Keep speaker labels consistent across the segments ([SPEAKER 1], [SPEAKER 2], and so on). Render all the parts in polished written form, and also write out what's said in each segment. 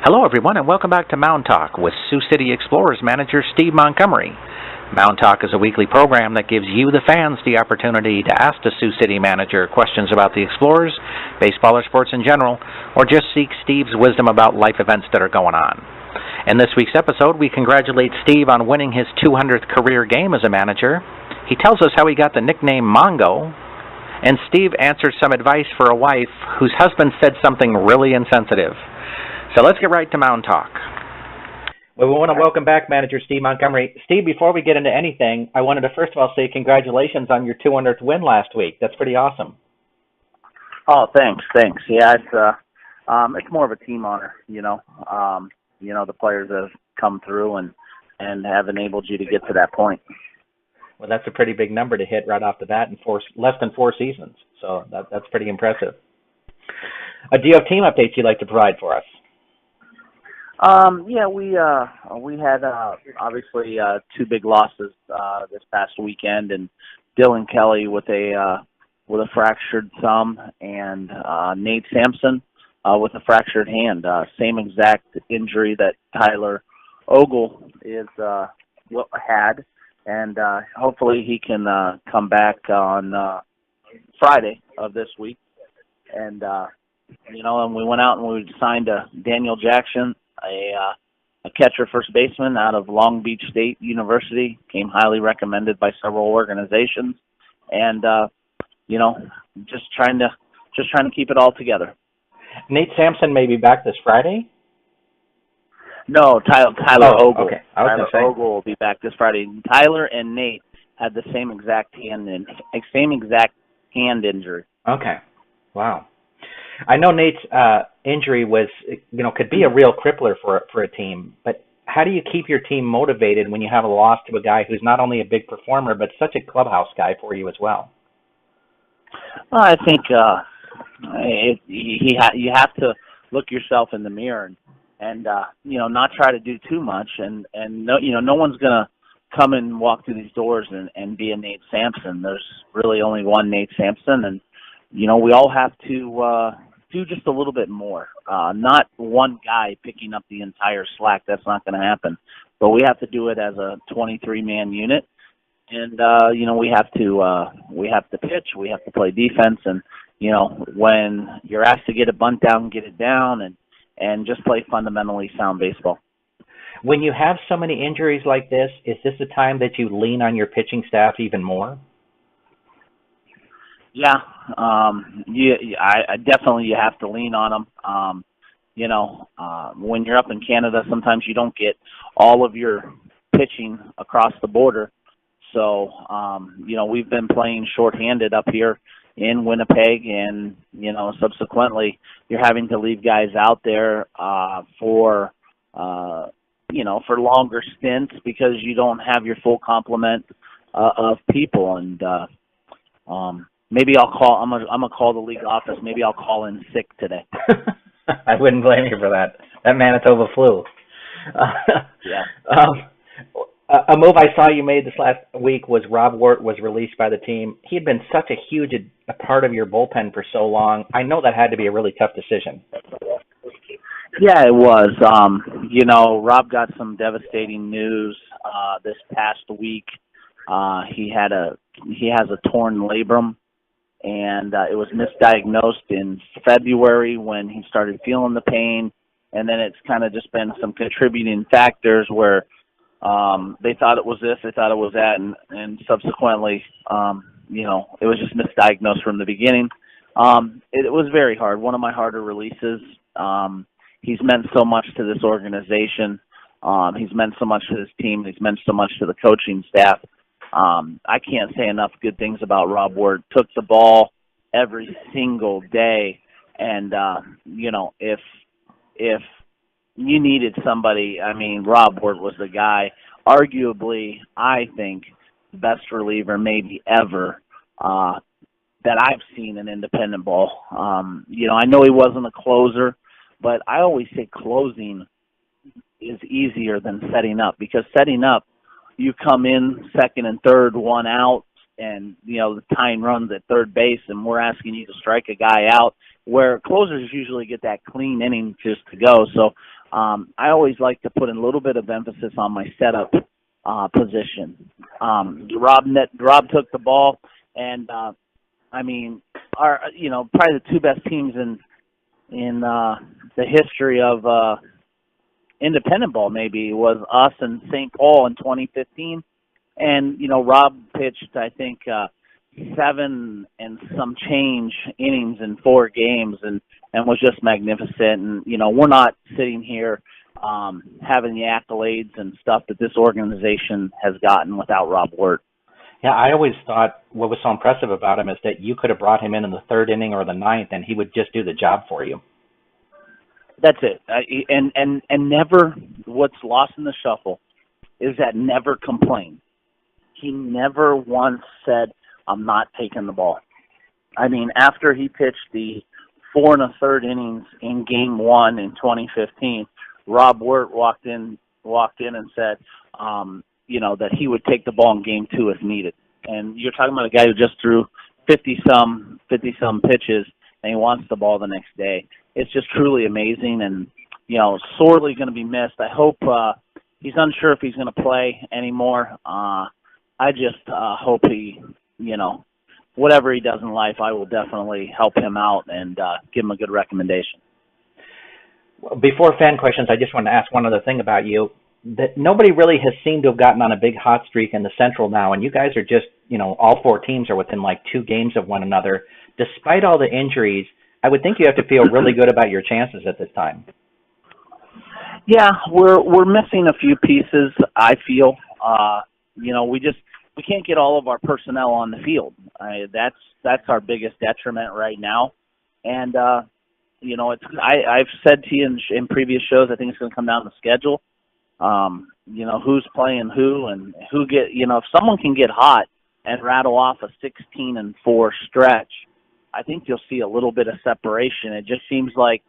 [SPEAKER 1] Hello, everyone, and welcome back to Mound Talk with Sioux City Explorers manager Steve Montgomery. Mound Talk is a weekly program that gives you, the fans, the opportunity to ask the Sioux City manager questions about the Explorers, baseball or sports in general, or just seek Steve's wisdom about life events that are going on. In this week's episode, we congratulate Steve on winning his 200th career game as a manager. He tells us how he got the nickname Mongo, and Steve answers some advice for a wife whose husband said something really insensitive. So let's get right to Mound Talk. Well, we want to welcome back Manager Steve Montgomery. Steve, before we get into anything, I wanted to first of all say congratulations on your 200th win last week. That's pretty awesome.
[SPEAKER 2] Oh, thanks. Yeah, it's more of a team honor, the players that have come through and have enabled you to get to that point.
[SPEAKER 1] Well, that's a pretty big number to hit right off the bat in less than 4 seasons. So that's pretty impressive. Do you have team updates you'd like to provide for us?
[SPEAKER 2] We had obviously 2 big losses this past weekend, and Dylan Kelly with a fractured thumb, and Nate Samson with a fractured hand. Same exact injury that Tyler Ogle had, and hopefully he can come back on Friday of this week. And and we went out and we signed Daniel Jackson, a catcher first baseman out of Long Beach State University, came highly recommended by several organizations, and just trying to keep it all together.
[SPEAKER 1] Nate Samson may be back this Friday?
[SPEAKER 2] No, Tyler Ogle.
[SPEAKER 1] Okay.
[SPEAKER 2] Tyler Ogle will be back this Friday. Tyler and Nate had the same exact hand injury.
[SPEAKER 1] Okay. Wow. I know Nate's injury was, could be a real crippler for a team, but how do you keep your team motivated when you have a loss to a guy who's not only a big performer, but such a clubhouse guy for you as well?
[SPEAKER 2] Well, I think you have to look yourself in the mirror and not try to do too much, and no one's gonna come and walk through these doors and be a Nate Samson. There's really only one Nate Samson, and we all have to do just a little bit more. Not one guy picking up the entire slack. That's not going to happen. But we have to do it as a 23-man unit, and we have to pitch. We have to play defense, and when you're asked to get a bunt down, get it down, and just play fundamentally sound baseball.
[SPEAKER 1] When you have so many injuries like this, is this a time that you lean on your pitching staff even more?
[SPEAKER 2] Yeah, I definitely you have to lean on them. When you're up in Canada, sometimes you don't get all of your pitching across the border. So, we've been playing shorthanded up here in Winnipeg, and subsequently you're having to leave guys out there for longer stints because you don't have your full complement of people, and maybe I'll call. I'm gonna call the league office. Maybe I'll call in sick today.
[SPEAKER 1] I wouldn't blame you for that. That Manitoba flu.
[SPEAKER 2] Yeah.
[SPEAKER 1] A move I saw you made this last week was Rob Wart was released by the team. He had been such a huge a part of your bullpen for so long. I know that had to be a really tough decision.
[SPEAKER 2] Yeah, it was. Rob got some devastating news this past week. He has a torn labrum, and it was misdiagnosed in February when he started feeling the pain, and then it's kind of just been some contributing factors where they thought it was this, they thought it was that, and subsequently, it was just misdiagnosed from the beginning. It was very hard, one of my harder releases. He's meant so much to this organization. He's meant so much to this team. He's meant so much to the coaching staff. I can't say enough good things about Rob Ward. Took the ball every single day, and if you needed somebody, Rob Ward was the guy. Arguably, I think the best reliever maybe ever that I've seen in independent ball. I know he wasn't a closer, but I always say closing is easier than setting up, because setting up, you come in second and third, one out, and, the tying runs at third base, and we're asking you to strike a guy out, where closers usually get that clean inning just to go. So I always like to put a little bit of emphasis on my setup position. Rob took the ball, and I mean, our probably the two best teams in the history of independent ball maybe was us and St. Paul in 2015. And Rob pitched, I think, 7 and some change innings in 4 games, and was just magnificent. And we're not sitting here having the accolades and stuff that this organization has gotten without Rob Wirt.
[SPEAKER 1] Yeah, I always thought what was so impressive about him is that you could have brought him in the 3rd inning or the 9th, and he would just do the job for you.
[SPEAKER 2] That's it. And never, what's lost in the shuffle is that never complained. He never once said, I'm not taking the ball. I mean, after he pitched the 4 1/3 innings in Game 1 in 2015, Rob Wirt walked in and said, that he would take the ball in Game 2 if needed. And you're talking about a guy who just threw 50-some pitches, and he wants the ball the next day. It's just truly amazing, and sorely going to be missed. I hope he's unsure if he's going to play anymore. I just hope he, whatever he does in life, I will definitely help him out and give him a good recommendation.
[SPEAKER 1] Before fan questions, I just want to ask one other thing about you. That nobody really has seemed to have gotten on a big hot streak in the Central now, and you guys are just, all 4 teams are within like 2 games of one another. Despite all the injuries, I would think you have to feel really good about your chances at this time.
[SPEAKER 2] Yeah, we're missing a few pieces, I feel. We can't get all of our personnel on the field. That's our biggest detriment right now. And I've said to you in previous shows, I think it's going to come down to the schedule. Who's playing who and who if someone can get hot and rattle off a 16-4 stretch, I think you'll see a little bit of separation. It just seems like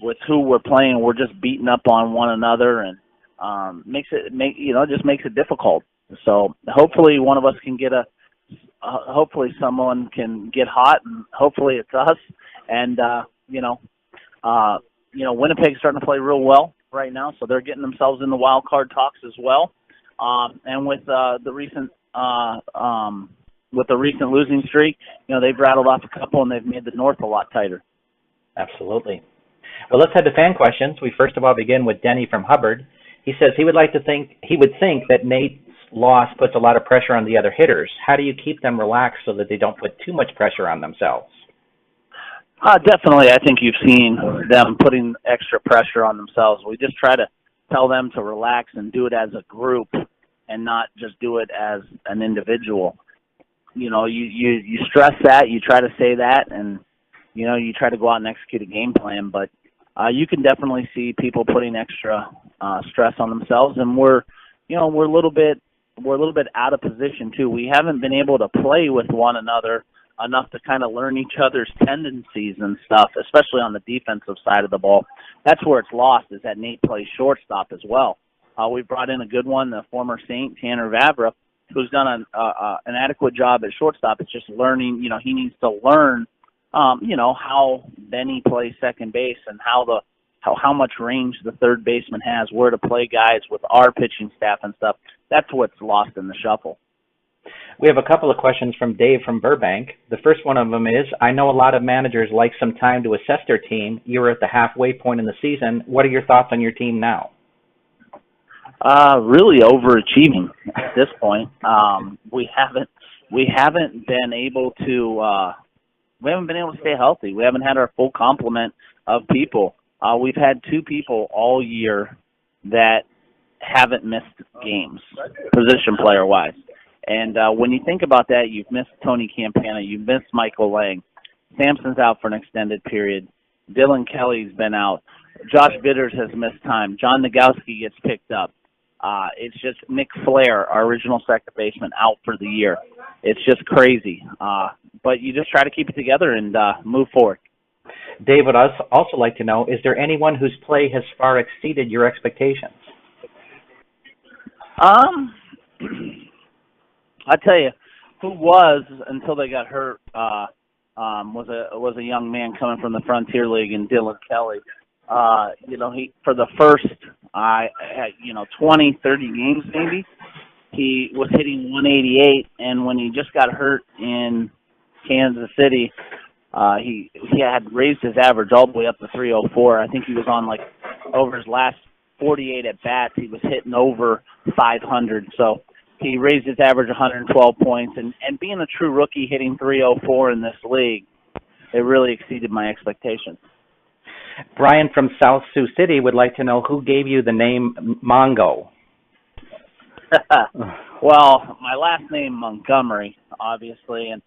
[SPEAKER 2] with who we're playing, we're just beating up on one another, and it just makes it difficult. So hopefully one of us can hopefully someone can get hot, and hopefully it's us. And Winnipeg's starting to play real well right now, so they're getting themselves in the wild card talks as well. And with the recent losing streak, they've rattled off a couple, and they've made the North a lot tighter.
[SPEAKER 1] Absolutely. Well, let's head to fan questions. We first of all begin with Denny from Hubbard. He says he would think that Nate's loss puts a lot of pressure on the other hitters. How do you keep them relaxed so that they don't put too much pressure on themselves?
[SPEAKER 2] Definitely, I think you've seen them putting extra pressure on themselves. We just try to tell them to relax and do it as a group and not just do it as an individual. You stress that, you try to say that, and you try to go out and execute a game plan. But you can definitely see people putting extra stress on themselves, and we're a little bit out of position too. We haven't been able to play with one another enough to kind of learn each other's tendencies and stuff, especially on the defensive side of the ball. That's where it's lost, is that Nate plays shortstop as well. We brought in a good one, the former Saint, Tanner Vavra, who's done an adequate job at shortstop. It's just learning, he needs to learn, how Benny plays second base and how much range the third baseman has, where to play guys with our pitching staff and stuff. That's what's lost in the shuffle.
[SPEAKER 1] We have a couple of questions from Dave from Burbank. The first one of them is, I know a lot of managers like some time to assess their team. You're at the halfway point in the season. What are your thoughts on your team now?
[SPEAKER 2] Really overachieving at this point. We haven't been able to stay healthy. We haven't had our full complement of people. We've had 2 people all year that haven't missed games, position player-wise. And when you think about that, you've missed Tony Campana, you've missed Michael Lang. Samson's out for an extended period. Dylan Kelly's been out. Josh Bitters has missed time. John Nagowski gets picked up. It's just Nick Flair, our original second baseman, out for the year. It's just crazy. But you just try to keep it together and move forward.
[SPEAKER 1] Dave would also like to know, is there anyone whose play has far exceeded your expectations?
[SPEAKER 2] I tell you, who was, until they got hurt, was a young man coming from the Frontier League, and Dylan Kelly. He for the first, 20, 30 games maybe, he was hitting 188, and when he just got hurt in Kansas City, he had raised his average all the way up to 304. I think he was on over his last 48 at bats, he was hitting over 500. So he raised his average 112 points, and being a true rookie hitting 304 in this league, it really exceeded my expectations.
[SPEAKER 1] Brian from South Sioux City would like to know who gave you the name Mongo.
[SPEAKER 2] Well, my last name Montgomery, obviously, and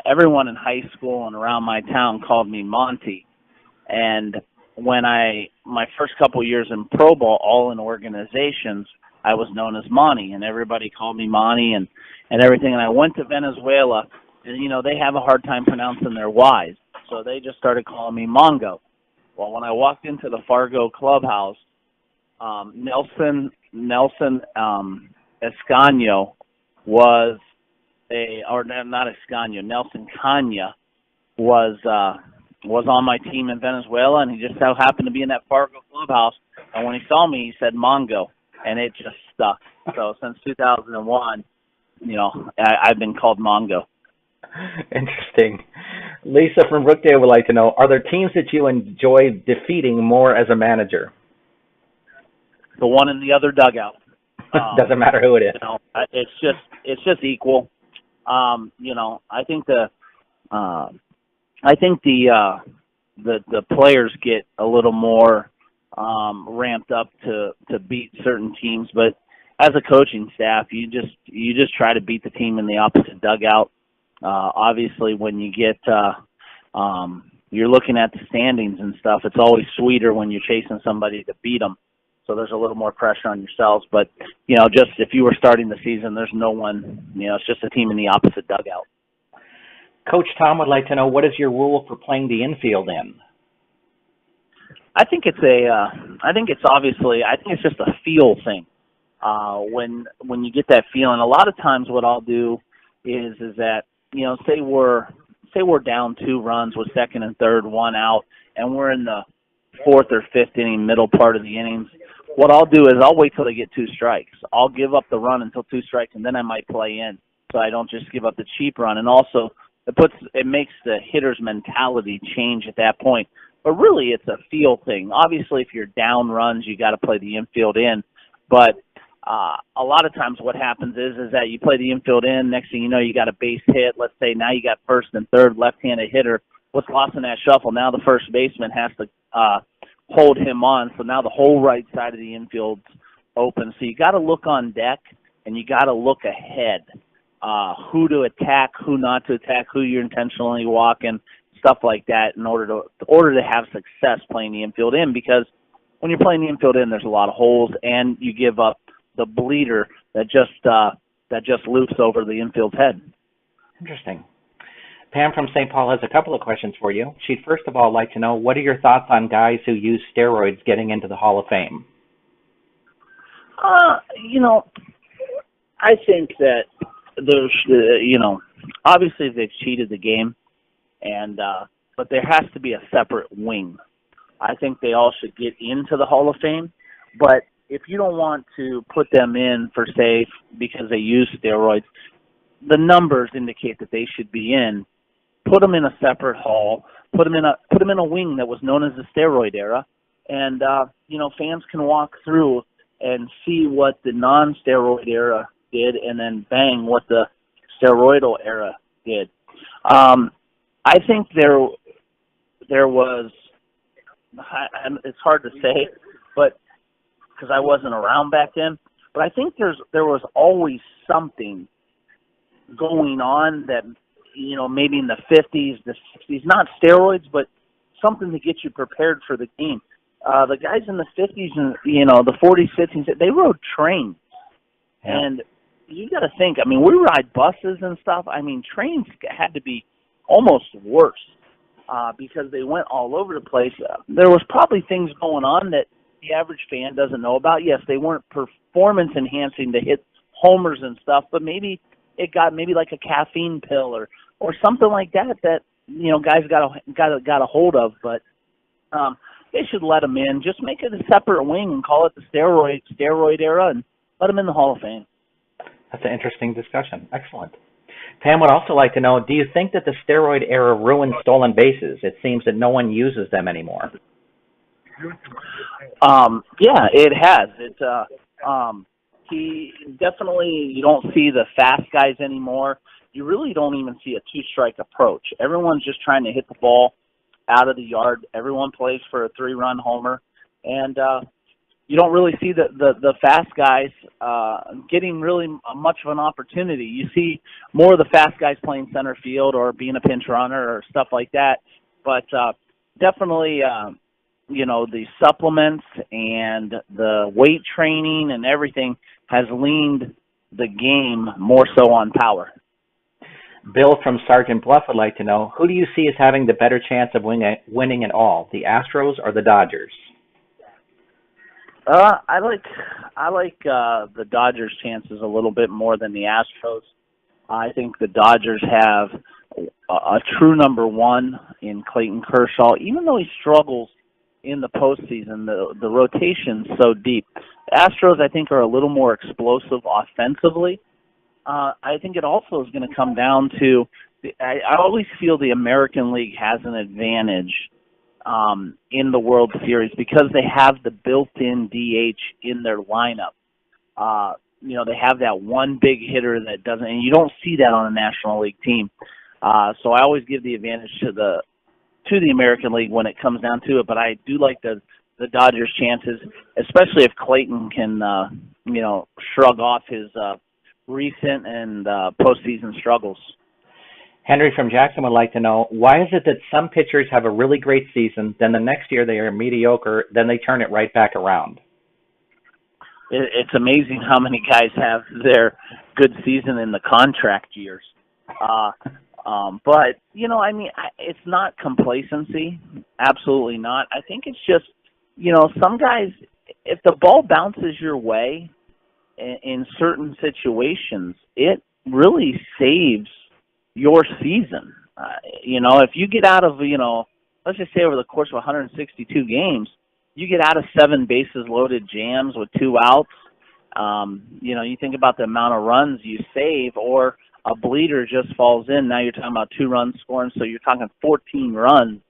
[SPEAKER 2] everyone in high school and around my town called me Monty. And when my first couple years in pro ball, all in organizations, I was known as Monty, and everybody called me Monty and everything. And I went to Venezuela, and, they have a hard time pronouncing their Y's, so they just started calling me Mongo. Well, when I walked into the Fargo clubhouse, Nelson Escaño was Nelson Caña was on my team in Venezuela, and he just so happened to be in that Fargo clubhouse. And when he saw me, he said Mongo, and it just stuck. So since 2001, I've been called Mongo.
[SPEAKER 1] Interesting. Lisa from Brookdale would like to know, are there teams that you enjoy defeating more as a manager?
[SPEAKER 2] The one in the other dugout.
[SPEAKER 1] Doesn't matter who it is.
[SPEAKER 2] It's just equal. I think the players get a little more ramped up to beat certain teams, but as a coaching staff, you just try to beat the team in the opposite dugout. Obviously, when you get you're looking at the standings and stuff, it's always sweeter when you're chasing somebody to beat them. So there's a little more pressure on yourselves. But, just if you were starting the season, there's no one, it's just a team in the opposite dugout.
[SPEAKER 1] Coach Tom would like to know, what is your rule for playing the infield in?
[SPEAKER 2] I think it's just a feel thing. When you get that feeling, a lot of times what I'll do is that, say we're down 2 runs with second and third, 1 out, and we're in the 4th or 5th inning, middle part of the innings. What I'll do is I'll wait till they get 2 strikes. I'll give up the run until 2 strikes, and then I might play in, so I don't just give up the cheap run. And also, it makes the hitter's mentality change at that point. But really, it's a feel thing. Obviously, if you're down runs, you got to play the infield in. But a lot of times, what happens is that you play the infield in. Next thing you know, you got a base hit. Let's say now you got first and third, left-handed hitter. What's lost in that shuffle? Now the first baseman has to hold him on. So now the whole right side of the infield's open. So you got to look on deck, and you got to look ahead. Who to attack, who not to attack, who you're intentionally walking, stuff like that, in order to have success playing the infield in. Because when you're playing the infield in, there's a lot of holes, and you give up the bleeder that just loops over the infield's head.
[SPEAKER 1] Interesting. Pam from St. Paul has a couple of questions for you. She'd first of all like to know, what are your thoughts on guys who use steroids getting into the Hall of Fame?
[SPEAKER 2] I think that there's, obviously they've cheated the game, but there has to be a separate wing. I think they all should get into the Hall of Fame, but if you don't want to put them in for, say, because they use steroids, the numbers indicate that they should be in. Put them in a separate hall. Put them in a wing that was known as the steroid era, and fans can walk through and see what the non-steroid era did, and then bang what the steroidal era did. I think there was. It's hard to say, but because I wasn't around back then. But I think there was always something going on that, maybe in the 50s, the 60s, not steroids, but something to get you prepared for the game. The guys in the 50s and, the 40s, 50s, they rode trains. Yeah. And you got to think, we ride buses and stuff. Trains had to be almost worse because they went all over the place. There was probably things going on that the average fan doesn't know about. Yes, they weren't performance enhancing to hit homers and stuff, but maybe it got like a caffeine pill or something like that guys got a hold of. But they should let him in. Just make it a separate wing and call it the steroid era and let him in the Hall of Fame.
[SPEAKER 1] That's an interesting discussion. Excellent. Pam would also like to know, do you think that the steroid era ruined stolen bases? It seems that no one uses them anymore.
[SPEAKER 2] Yeah, it has. He definitely, you don't see the fast guys anymore. You really don't even see a two-strike approach. Everyone's just trying to hit the ball out of the yard. Everyone plays for a 3-run homer. And you don't really see the fast guys getting really much of an opportunity. You see more of the fast guys playing center field or being a pinch runner or stuff like that. But definitely, the supplements and the weight training and everything has leaned the game more so on power.
[SPEAKER 1] Bill from Sergeant Bluff would like to know, who do you see as having the better chance of winning it all, the Astros or the Dodgers?
[SPEAKER 2] I like the Dodgers' chances a little bit more than the Astros. I think the Dodgers have a true number one in Clayton Kershaw. Even though he struggles in the postseason, the rotation's so deep. The Astros, I think, are a little more explosive offensively. I think it also is going to come down to I always feel the American League has an advantage in the World Series because they have the built-in DH in their lineup. They have that one big hitter that doesn't, and you don't see that on a National League team. So I always give the advantage to the American League when it comes down to it. But I do like the Dodgers' chances, especially if Clayton can, shrug off his recent and postseason struggles.
[SPEAKER 1] Henry from Jackson would like to know, why is it that some pitchers have a really great season, then the next year they are mediocre, then they turn it right back around?
[SPEAKER 2] It's amazing how many guys have their good season in the contract years. But, it's not complacency. Absolutely not. I think it's just, some guys, if the ball bounces your way in certain situations, it really saves your season. If you get out of, let's just say over the course of 162 games, you get out of 7 bases loaded jams with 2 outs. You think about the amount of runs you save, or a bleeder just falls in. Now you're talking about 2 runs scoring, so you're talking 14 runs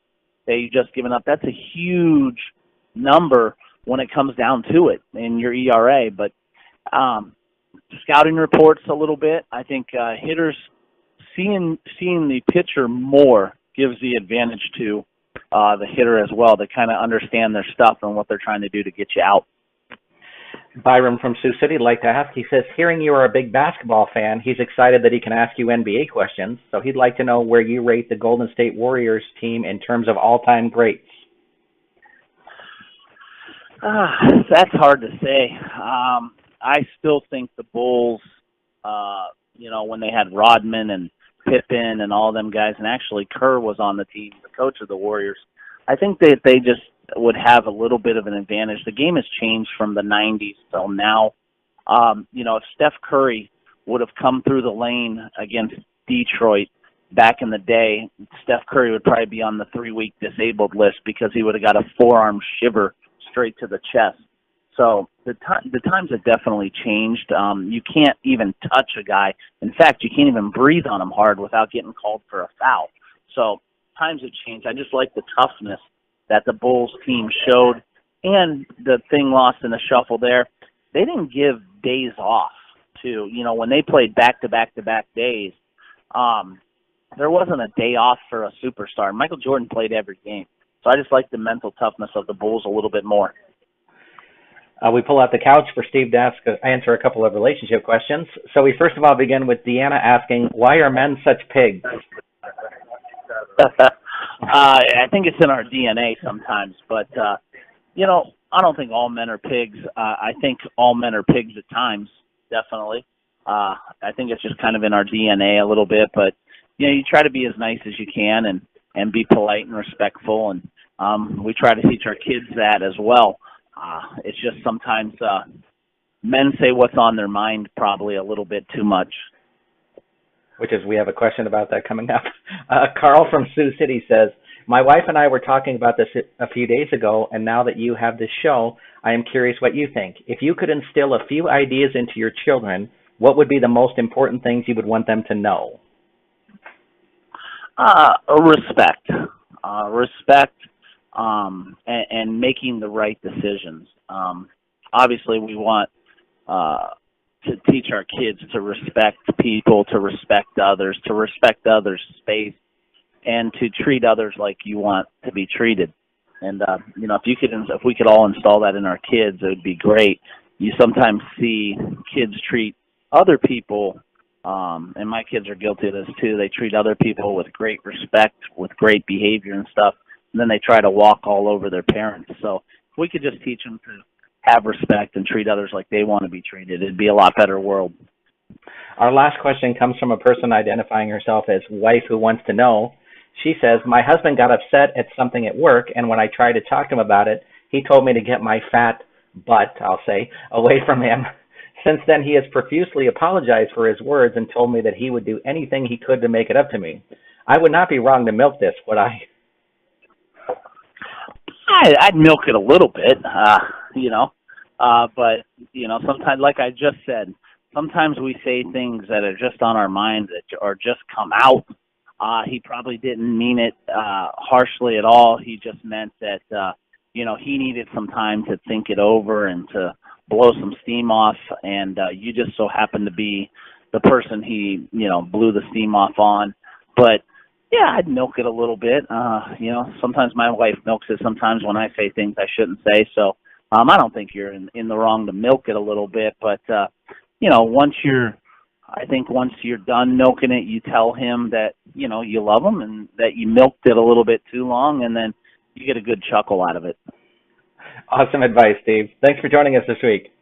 [SPEAKER 2] that you just given up. That's a huge number when it comes down to it in your ERA. But scouting reports a little bit. I think hitters seeing the pitcher more gives the advantage to the hitter as well. They kind of understand their stuff and what they're trying to do to get you out.
[SPEAKER 1] Byron from Sioux City would like to ask, he says, hearing you are a big basketball fan, he's excited that he can ask you NBA questions, so he'd like to know where you rate the Golden State Warriors team in terms of all-time greats.
[SPEAKER 2] That's hard to say. I still think the Bulls, when they had Rodman and Pippen and all them guys, and actually Kerr was on the team, the coach of the Warriors, I think that they just would have a little bit of an advantage. The game has changed from the 90s till now. If Steph Curry would have come through the lane against Detroit back in the day, Steph Curry would probably be on the 3-week disabled list because he would have got a forearm shiver straight to the chest. So the times have definitely changed. You can't even touch a guy. In fact, you can't even breathe on him hard without getting called for a foul. So times have changed. I just like the toughness that the Bulls team showed, and the thing lost in the shuffle there. They didn't give days off to, when they played back-to-back-to-back days, there wasn't a day off for a superstar. Michael Jordan played every game. So I just like the mental toughness of the Bulls a little bit more.
[SPEAKER 1] We pull out the couch for Steve to answer a couple of relationship questions. So we first of all begin with Deanna asking, why are men such pigs?
[SPEAKER 2] I think it's in our DNA sometimes, but, I don't think all men are pigs. I think all men are pigs at times, definitely. I think it's just kind of in our DNA a little bit, but, you try to be as nice as you can and be polite and respectful, and we try to teach our kids that as well. It's just sometimes men say what's on their mind probably a little bit too much.
[SPEAKER 1] We have a question about that coming up. Carl from Sioux City says, My wife and I were talking about this a few days ago, and now that you have this show, I am curious what you think. If you could instill a few ideas into your children, what would be the most important things you would want them to know?
[SPEAKER 2] Respect. Respect, and making the right decisions. Obviously, we want to teach our kids to respect people, to respect others space, and to treat others like you want to be treated. And if we could all install that in our kids, it would be great. You sometimes see kids treat other people, and my kids are guilty of this too. They treat other people with great respect, with great behavior and stuff, and then they try to walk all over their parents. So if we could just teach them to have respect and treat others like they want to be treated, it'd be a lot better world.
[SPEAKER 1] Our last question comes from a person identifying herself as wife who wants to know. She says, my husband got upset at something at work, and when I tried to talk to him about it, he told me to get my fat butt, I'll say, away from him. Since then, he has profusely apologized for his words and told me that he would do anything he could to make it up to me. I would not be wrong to milk this, would I?
[SPEAKER 2] I'd milk it a little bit, but, sometimes, like I just said, sometimes we say things that are just on our mind or just come out. He probably didn't mean it harshly at all. He just meant that, he needed some time to think it over and to blow some steam off, and you just so happened to be the person he, blew the steam off on. But, yeah, I'd milk it a little bit. Sometimes my wife milks it sometimes when I say things I shouldn't say. So I don't think you're in the wrong to milk it a little bit. But, once you're done milking it, you tell him that, you love him and that you milked it a little bit too long, and then you get a good chuckle out of it.
[SPEAKER 1] Awesome advice, Steve. Thanks for joining us this week.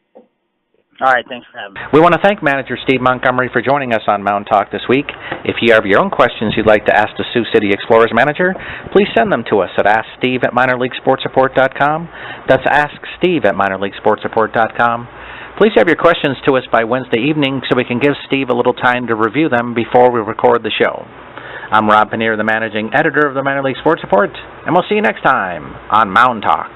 [SPEAKER 2] All right, thanks for having me.
[SPEAKER 1] We want to thank Manager Steve Montgomery for joining us on Mound Talk this week. If you have your own questions you'd like to ask the Sioux City Explorers manager, please send them to us at asksteve@minorleaguesportsreport.com. That's asksteve@minorleaguesportsreport.com. Please have your questions to us by Wednesday evening so we can give Steve a little time to review them before we record the show. I'm Rob Pannier, the managing editor of the Minor League Sports Report, and we'll see you next time on Mound Talk.